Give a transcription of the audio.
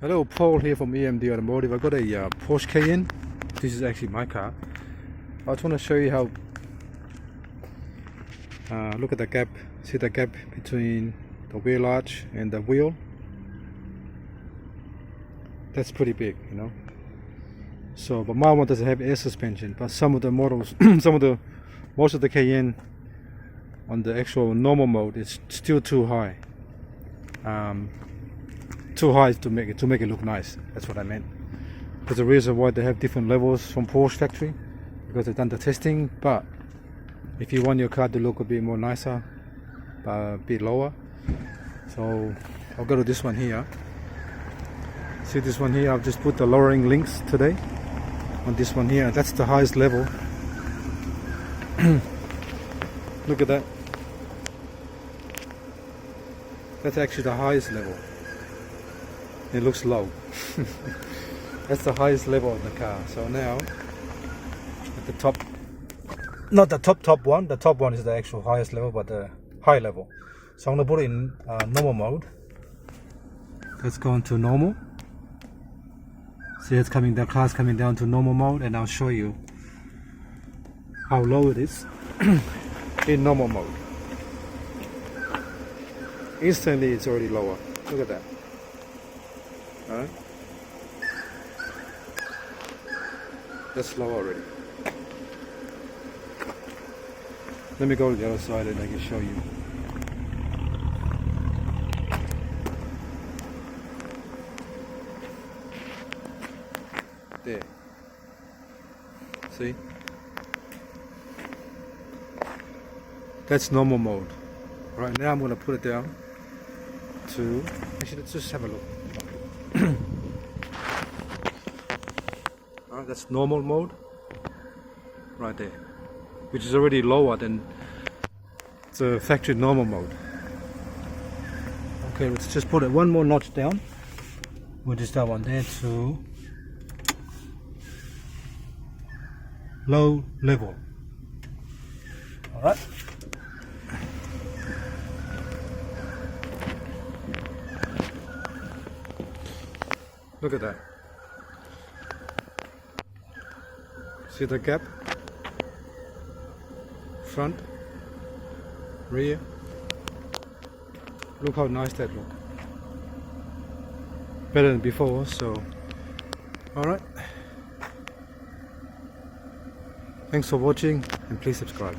Hello, Paul here from EMD Automotive. I've got a Porsche Cayenne. This is actually my car. I just want to show you how, look at the gap, see the gap between the wheel arch and the wheel? That's pretty big, you know. So, but my one doesn't have air suspension, but some of the models, most of the Cayenne on the actual normal mode is still too high. Too high to make it look nice. That's what I meant. There's a reason why they have different levels from Porsche factory, because they've done the testing. But if you want your car to look a bit more nicer, a bit lower, so I'll go to this one here. See this one here? I've just put the lowering links today on this one here. That's the highest level. Look at that. That's actually the highest level. It looks low. That's the highest level of the car. So now at the top, not the top one, the top one is the actual highest level, but the high level. So I'm gonna put it in normal mode. Let's go into normal. See, it's coming, the car's coming down to normal mode, and I'll show you how low it is in normal mode. Instantly it's already lower. Look at that. Alright, that's low already. Let me go to the other side and I can show you. There. See? That's normal mode. Right now I'm going to put it down to, actually let's just have a look. That's normal mode right there, which is already lower than the factory normal mode. Okay, let's just put it one more notch down. We'll just that one there to low level. Alright. Look at that. See the gap? Front, rear. Look how nice that looks. Better than before, so alright. Thanks for watching and please subscribe.